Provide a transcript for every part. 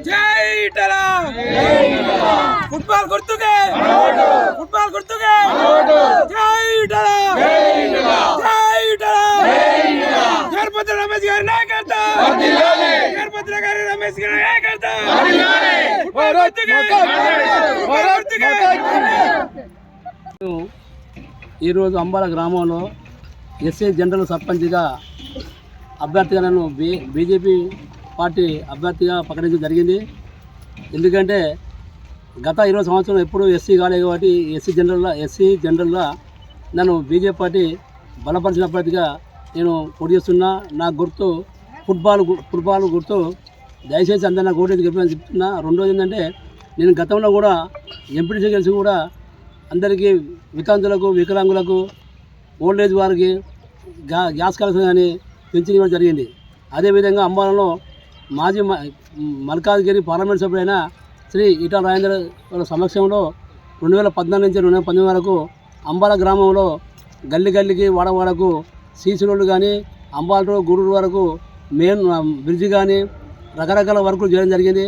जय टला फुटबॉल गुर्तुगे जय टला जय टला गणपति रमेश गारी नायकत्व गणपति गारी रमेश गारी नायकत्व ఈ రోజు అంబాల గ్రామంలో ఎస్ఏ జనరల్ సర్పంచ్గా అభ్యర్థిగా నన్ను బీజేపీ పార్టీ అభ్యర్థిగా ప్రకటించడం జరిగింది. ఎందుకంటే గత 20 సంవత్సరాలు ఎప్పుడు ఎస్సీ కాలేదు కాబట్టి ఎస్సీ జనరల్గా నన్ను బీజేపీ పార్టీ బలపరిచిన అభ్యర్థిగా నేను పోటీ చేస్తున్నా. నా గుర్తు ఫుట్బాల్ గుర్తు. దయచేసి అందరూ నాకు ఓటేసి గెలిపని చెప్తున్నా. రెండోది ఏంటంటే నేను గతంలో కూడా ఎంపీటీసీ గెలిచి కూడా అందరికీ వితంతులకు వికలాంగులకు ఓల్డేజ్ వారికి గ్యాస్ కలెక్షన్ కానీ పెంచి ఇవ్వడం జరిగింది. అదేవిధంగా అంబాలలో మాజీ మల్కాజ్గిరి పార్లమెంట్ సభ్యుడైన శ్రీ ఈటల రాజేందర్ వాళ్ళ సమక్షంలో 2014 నుంచి 2019 వరకు అంబాల గ్రామంలో గల్లికి వాడవాడకు సీసీ రోడ్లు కానీ అంబాల టు గూడూరు వరకు మెయిన్ బ్రిడ్జి కానీ రకరకాల వర్కులు చేయడం జరిగింది.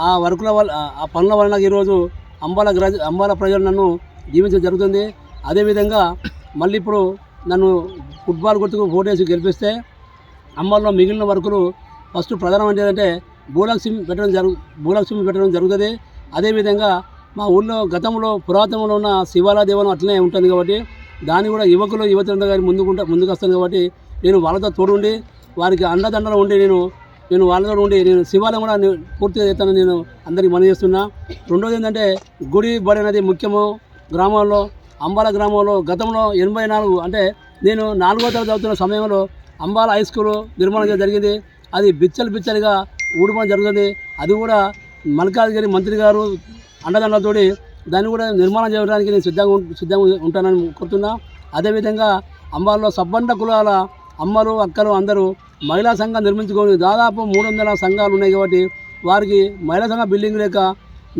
ఆ వర్కుల వల్ల ఆ పనుల వలన ఈరోజు అంబాల ప్రజలు నన్ను జీవించడం జరుగుతుంది. అదేవిధంగా మళ్ళీ ఇప్పుడు నన్ను ఫుట్బాల్ గుర్తుకు ఓటేసి గెలిపిస్తే అంబాలలో మిగిలిన వర్కులు ఫస్ట్ ప్రధానం ఏంటంటే భూలక్ష్మి పెట్టడం జరుగుతుంది. అదేవిధంగా మా ఊళ్ళో గతంలో పురాతనంలో ఉన్న శివాలయ దేవాలయం అట్లనే ఉంటుంది కాబట్టి దాన్ని కూడా యువతులందరూ గారి ముందుకు వస్తాను కాబట్టి నేను వాళ్ళతో తోడుండి వారికి అండదండలు ఉండి నేను వాళ్ళతో ఉండి నేను శివాలయం కూడా పూర్తిగా చేస్తానని నేను అందరికీ మనవి చేస్తున్నా. రెండోది ఏంటంటే గుడి బడి అనేది ముఖ్యము. గ్రామాల్లో అంబాల గ్రామంలో గతంలో 84 అంటే నేను 4వ తరగతి చదువుతున్న సమయంలో అంబాల హై స్కూల్ నిర్మాణం చేయడం జరిగింది. అది బిచ్చలుగా ఊడిపోవడం జరుగుతుంది. అది కూడా మల్కాజ్గిరి మంత్రి గారు అండదండలతోటి దాన్ని కూడా నిర్మాణం చేయడానికి నేను సిద్ధంగా ఉంటానని కోరుతున్నా. అదేవిధంగా అంబాలలో సబ్బండ కులాల అమ్మలు అక్కలు అందరూ మహిళా సంఘం నిర్మించుకొని దాదాపు 300 సంఘాలు ఉన్నాయి కాబట్టి వారికి మహిళా సంఘ బిల్డింగ్ లేక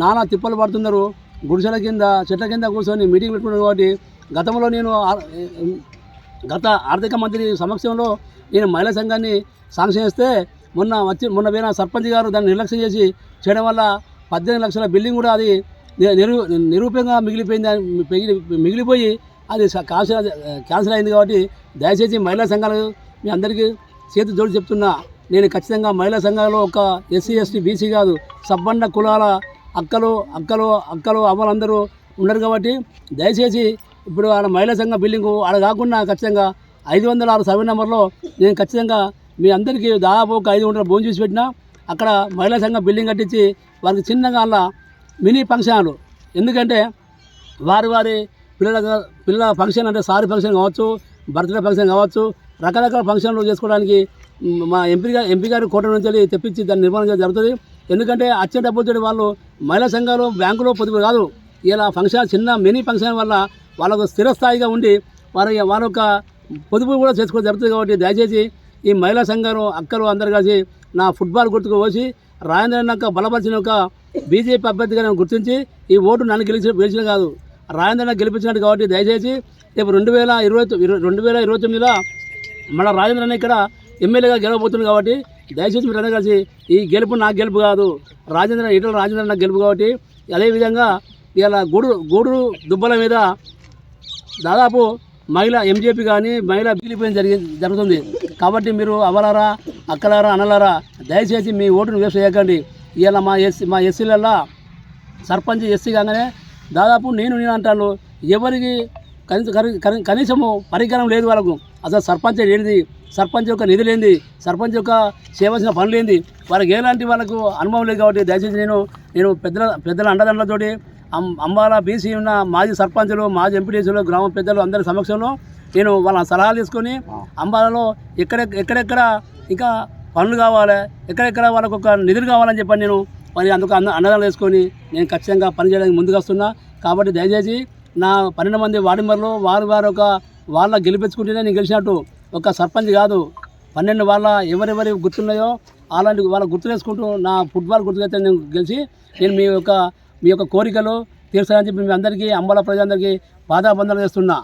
నానా తిప్పలు పడుతున్నారు. గుడిసెల కింద చెట్ల కింద కూర్చొని మీటింగ్ పెట్టుకున్నారు కాబట్టి గతంలో నేను గత ఆర్థిక మంత్రి సమక్షంలో నేను మహిళా సంఘాన్ని శాంక్షన్ చేస్తే మొన్న పోయిన సర్పంచ్ గారు దాన్ని నిర్లక్ష్యం చేసి చేయడం వల్ల 18 లక్షల బిల్డింగ్ కూడా అది నిరూపంగా మిగిలిపోయి అది క్యాన్సిల్ అయింది. కాబట్టి దయచేసి మహిళా సంఘాలు మీ అందరికీ చేతి జోడి చెప్తున్నా. నేను ఖచ్చితంగా మహిళా సంఘాలలో ఒక ఎస్సీ ఎస్టీ బీసీ కాదు సబ్బండ కులాల అక్కలు అవ్వాలందరూ ఉన్నారు కాబట్టి దయచేసి ఇప్పుడు ఆడ మహిళా సంఘ బిల్డింగు ఆడ కాకుండా ఖచ్చితంగా 506 సర్వే నెంబర్లో నేను ఖచ్చితంగా మీ అందరికీ దాదాపు ఒక 500 భోజనం చూసి పెట్టినా అక్కడ మహిళా సంఘ బిల్డింగ్ కట్టించి వారికి చిన్నగా అలా మినీ ఫంక్షన్లు. ఎందుకంటే వారి పిల్లల ఫంక్షన్ అంటే సారీ ఫంక్షన్ కావచ్చు, బర్త్డే ఫంక్షన్ కావచ్చు, రకరకాల ఫంక్షన్లు చేసుకోవడానికి మా ఎంపీ గారి కోట నుంచి తెప్పించి దాన్ని నిర్మాణం చేయడం జరుగుతుంది. ఎందుకంటే అచ్చే డబ్బులతో వాళ్ళు మహిళా సంఘాలు బ్యాంకులో పొదుపు కాదు, ఇలా ఫంక్షన్ చిన్న మినీ ఫంక్షన్ వల్ల వాళ్ళకు స్థిరస్థాయిగా ఉండి వాళ్ళ యొక్క పొదుపు కూడా చేసుకోవడం జరుగుతుంది. కాబట్టి దయచేసి ఈ మహిళా సంఘాలు అక్కలు అందరు కలిసి నా ఫుట్బాల్ గుర్తుకు పోసి రాజేంద్రనాథ్ బలపరిచిన ఒక బీజేపీ అభ్యర్థిగా నేను గుర్తించి ఈ ఓటు నన్ను గెలిచిన కాదు రాజేంద్రనాథ్ గెలిపించినట్టు. కాబట్టి దయచేసి రేపు 2029లో మన రాజేంద్రనాథ్ ఇక్కడ ఎమ్మెల్యేగా గెలవబోతుంది. కాబట్టి దయచేసి మీరు అందరూ కలిసి ఈ గెలుపు నాకు గెలుపు కాదు ఈటల రాజేంద్రనాథ్ నాకు గెలుపు. కాబట్టి అదేవిధంగా ఇలా గూడూరు దుబ్బల మీద దాదాపు మహిళా ఎంజేపీ కానీ మహిళా బీలిపోయిన జరుగుతుంది. కాబట్టి మీరు అవలారా అక్కలారా అనలారా దయచేసి మీ ఓటును వేస్ట్ చేయకండి. ఇలా మా ఎస్సీలలో సర్పంచ్ ఎస్సీ కాగానే దాదాపు నేను అంటాను ఎవరికి కనీసము పరిజ్ఞానం లేదు వాళ్ళకు. అసలు సర్పంచ్ ఏంటిది, సర్పంచ్ యొక్క నిధులు ఏంది, సర్పంచ్ యొక్క చేయవలసిన పనులు ఏంది, వాళ్ళకి ఎలాంటి వాళ్ళకు అనుభవం లేదు. కాబట్టి దయచేసి నేను పెద్దల అండదండలతోటి అంబాల బీసీ ఉన్న మాజీ సర్పంచులు మాజీ ఎంపీటీసీలు గ్రామ పెద్దలు అందరి సమక్షంలో నేను వాళ్ళ సలహాలు తీసుకొని అంబాలలో ఎక్కడెక్కడ ఇంకా పనులు కావాలి, ఎక్కడెక్కడ వాళ్ళకు ఒక నిధులు కావాలని చెప్పని నేను మరి అందుకు అన్నదానం వేసుకొని నేను ఖచ్చితంగా పనిచేయడానికి ముందుకు వస్తున్నా. కాబట్టి దయచేసి నా 12 మంది వార్డు మెంబర్లు వారు వాళ్ళ గెలిపించుకుంటేనే నేను గెలిచినట్టు. ఒక సర్పంచ్ కాదు 12 వాళ్ళ ఎవరెవరి గుర్తున్నాయో అలాంటి వాళ్ళని గుర్తు చేసుకుంటూ నా ఫుట్బాల్ గుర్తుకైతే నేను గెలిచి నేను మీ యొక్క కోరికలు తీర్చాలని చెప్పి మీ అందరికీ అంబల ప్రజలందరికీ పాదాబంధనలు చేస్తున్నా.